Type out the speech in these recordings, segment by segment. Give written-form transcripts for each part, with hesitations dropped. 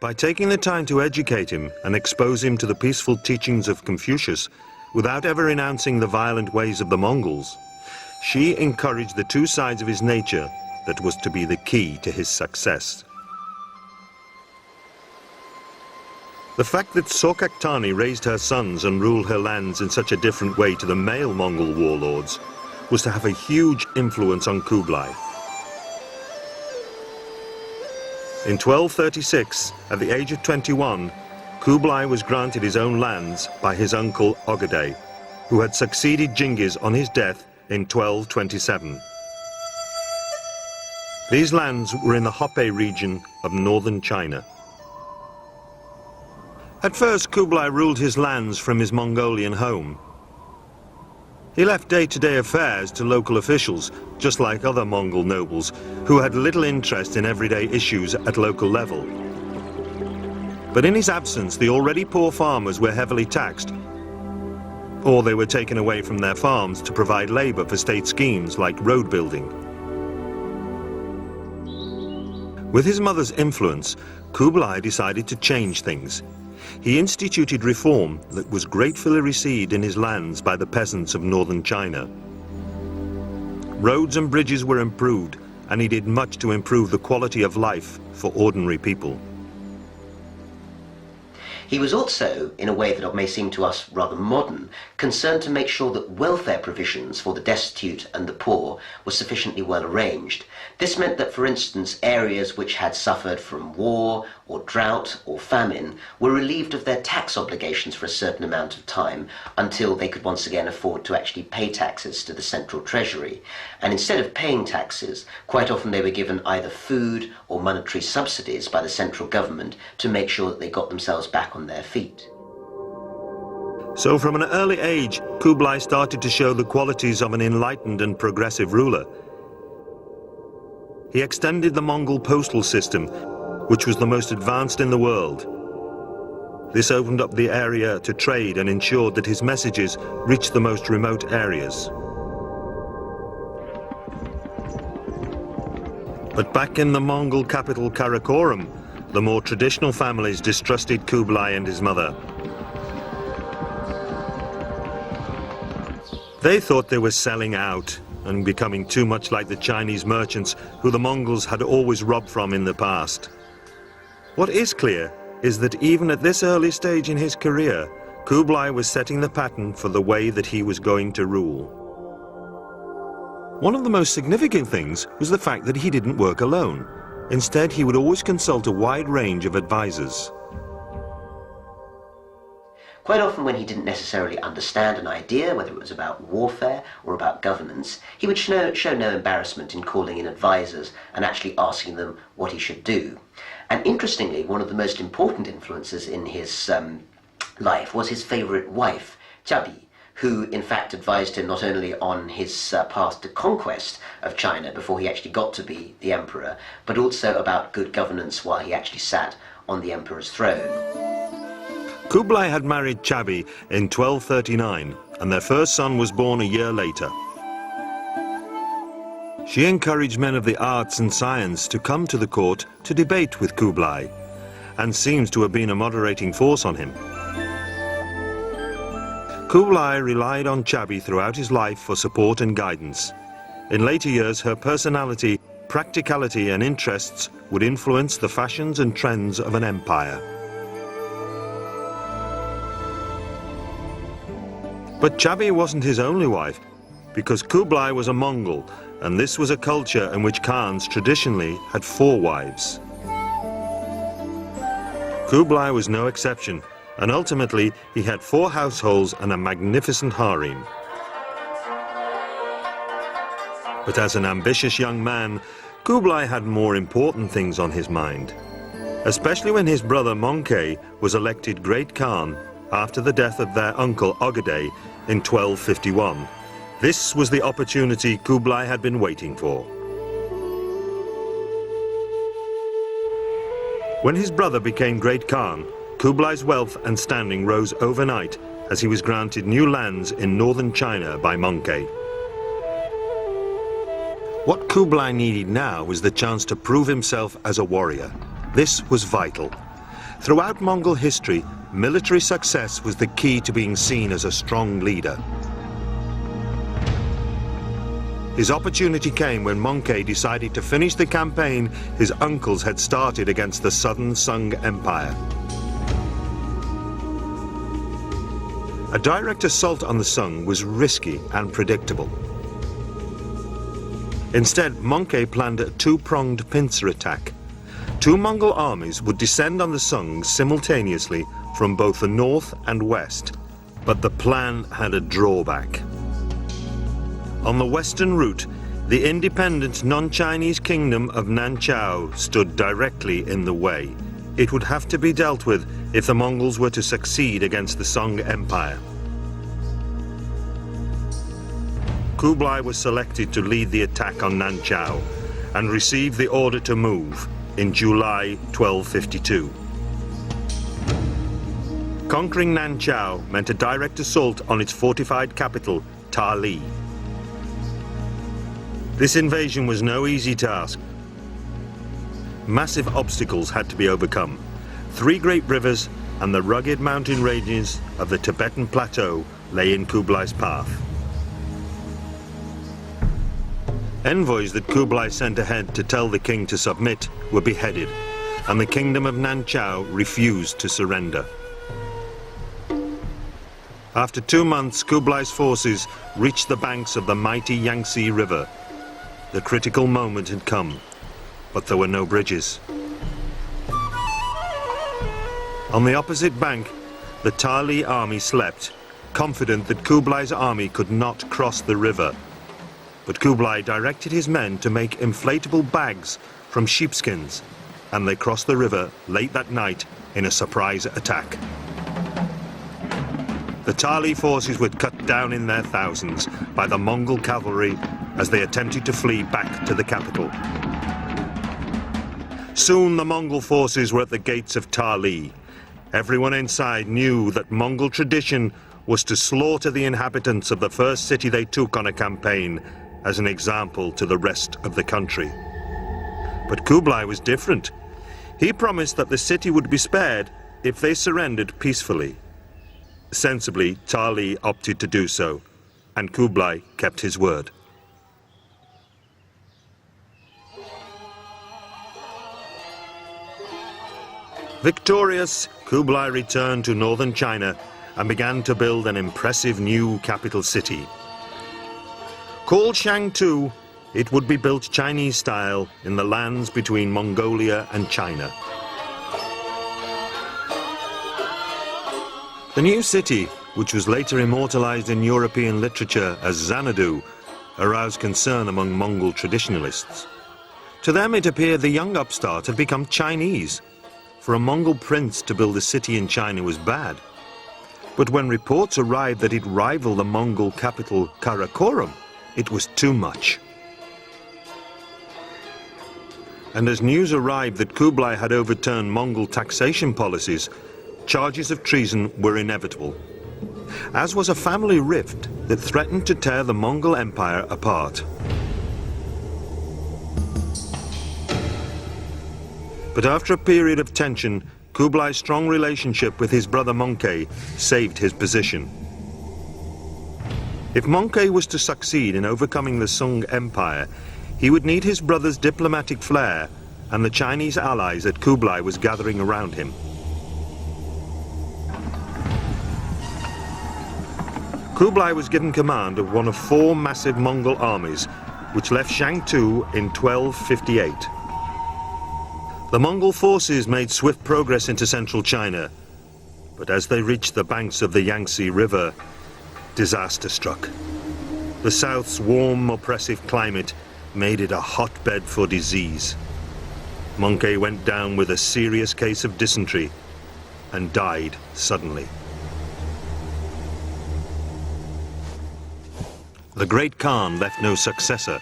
By taking the time to educate him and expose him to the peaceful teachings of Confucius, without ever renouncing the violent ways of the Mongols, she encouraged the two sides of his nature that was to be the key to his success. The fact that Sorcaktani raised her sons and ruled her lands in such a different way to the male Mongol warlords was to have a huge influence on Kublai. In 1236, at the age of 21, Kublai was granted his own lands by his uncle Ögedei, who had succeeded Genghis on his death in 1227. These lands were in the Hope region of northern China. At first, Kublai ruled his lands from his Mongolian home. He left day-to-day affairs to local officials, just like other Mongol nobles, who had little interest in everyday issues at local level. But in his absence, the already poor farmers were heavily taxed, or they were taken away from their farms to provide labor for state schemes like road building. With his mother's influence, Kublai decided to change things. He instituted reform that was gratefully received in his lands by the peasants of northern China. Roads and bridges were improved, and he did much to improve the quality of life for ordinary people. He was also, in a way that may seem to us rather modern, concerned to make sure that welfare provisions for the destitute and the poor were sufficiently well arranged. This meant that, for instance, areas which had suffered from war or drought or famine were relieved of their tax obligations for a certain amount of time until they could once again afford to actually pay taxes to the central treasury. And instead of paying taxes, quite often they were given either food or monetary subsidies by the central government to make sure that they got themselves back on their feet. So from an early age, Kublai started to show the qualities of an enlightened and progressive ruler. He extended the Mongol postal system, which was the most advanced in the world. This opened up the area to trade and ensured that his messages reached the most remote areas. But back in the Mongol capital Karakorum, the more traditional families distrusted Kublai and his mother. They thought they were selling out and becoming too much like the Chinese merchants who the Mongols had always robbed from in the past. What is clear is that even at this early stage in his career, Kublai was setting the pattern for the way that he was going to rule. One of the most significant things was the fact that he didn't work alone. Instead, he would always consult a wide range of advisors. Quite often when he didn't necessarily understand an idea, whether it was about warfare or about governance, he would show no embarrassment in calling in advisors and actually asking them what he should do. And interestingly, one of the most important influences in his life was his favorite wife, Chabi, who in fact advised him not only on his path to conquest of China before he actually got to be the emperor, but also about good governance while he actually sat on the emperor's throne. Kublai had married Chabi in 1239, and their first son was born a year later. She encouraged men of the arts and science to come to the court to debate with Kublai, and seems to have been a moderating force on him. Kublai relied on Chabi throughout his life for support and guidance. In later years, her personality, practicality and interests would influence the fashions and trends of an empire. But Chabi wasn't his only wife, because Kublai was a Mongol, and this was a culture in which Khans traditionally had 4 wives. Kublai was no exception, and ultimately he had 4 households and a magnificent harem. But as an ambitious young man, Kublai had more important things on his mind, especially when his brother Mongol was elected Great Khan after the death of their uncle Ögedei in 1251. This was the opportunity Kublai had been waiting for. When his brother became Great Khan, Kublai's wealth and standing rose overnight as he was granted new lands in northern China by Mongol. What Kublai needed now was the chance to prove himself as a warrior. This was vital. Throughout Mongol history, military success was the key to being seen as a strong leader. His opportunity came when Mongke decided to finish the campaign his uncles had started against the southern Sung Empire. A direct assault on the Sung was risky and predictable. Instead, Mongke planned a two-pronged pincer attack. Two Mongol armies would descend on the Sung simultaneously from both the north and west, but the plan had a drawback. On the western route, the independent non-Chinese kingdom of Nanchao stood directly in the way. It would have to be dealt with if the Mongols were to succeed against the Song Empire. Kublai was selected to lead the attack on Nanchao and received the order to move in July 1252. Conquering Nanchao meant a direct assault on its fortified capital, Tali. This invasion was no easy task. Massive obstacles had to be overcome. Three great rivers and the rugged mountain ranges of the Tibetan Plateau lay in Kublai's path. Envoys that Kublai sent ahead to tell the king to submit were beheaded, and the kingdom of Nanchao refused to surrender. After 2 months, Kublai's forces reached the banks of the mighty Yangtze River. The critical moment had come, but there were no bridges. On the opposite bank, the Tali army slept, confident that Kublai's army could not cross the river. But Kublai directed his men to make inflatable bags from sheepskins, and they crossed the river late that night in a surprise attack. The Tali forces were cut down in their thousands by the Mongol cavalry as they attempted to flee back to the capital. Soon the Mongol forces were at the gates of Tali. Everyone inside knew that Mongol tradition was to slaughter the inhabitants of the first city they took on a campaign as an example to the rest of the country. But Kublai was different. He promised that the city would be spared if they surrendered peacefully. Sensibly, Tali opted to do so, and Kublai kept his word. Victorious, Kublai returned to northern China and began to build an impressive new capital city. Called Shangtu, it would be built Chinese style in the lands between Mongolia and China. The new city, which was later immortalized in European literature as Xanadu, aroused concern among Mongol traditionalists. To them it appeared the young upstart had become Chinese. For a Mongol prince to build a city in China was bad. But when reports arrived that it rivaled the Mongol capital Karakoram, it was too much. And as news arrived that Kublai had overturned Mongol taxation policies, charges of treason were inevitable, as was a family rift that threatened to tear the Mongol Empire apart. But after a period of tension, Kublai's strong relationship with his brother Mongke saved his position. If Mongke was to succeed in overcoming the Sung Empire, he would need his brother's diplomatic flair and the Chinese allies that Kublai was gathering around him. Kublai was given command of one of 4 massive Mongol armies, which left Shangtu in 1258. The Mongol forces made swift progress into central China, but as they reached the banks of the Yangtze River, disaster struck. The south's warm, oppressive climate made it a hotbed for disease. Mongke went down with a serious case of dysentery and died suddenly. The Great Khan left no successor,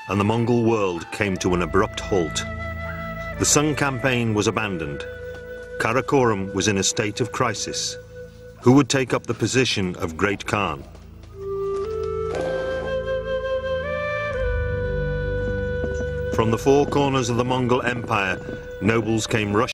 and the Mongol world came to an abrupt halt. The Sung campaign was abandoned. Karakoram was in a state of crisis. Who would take up the position of Great Khan? From the 4 corners of the Mongol Empire, nobles came rushing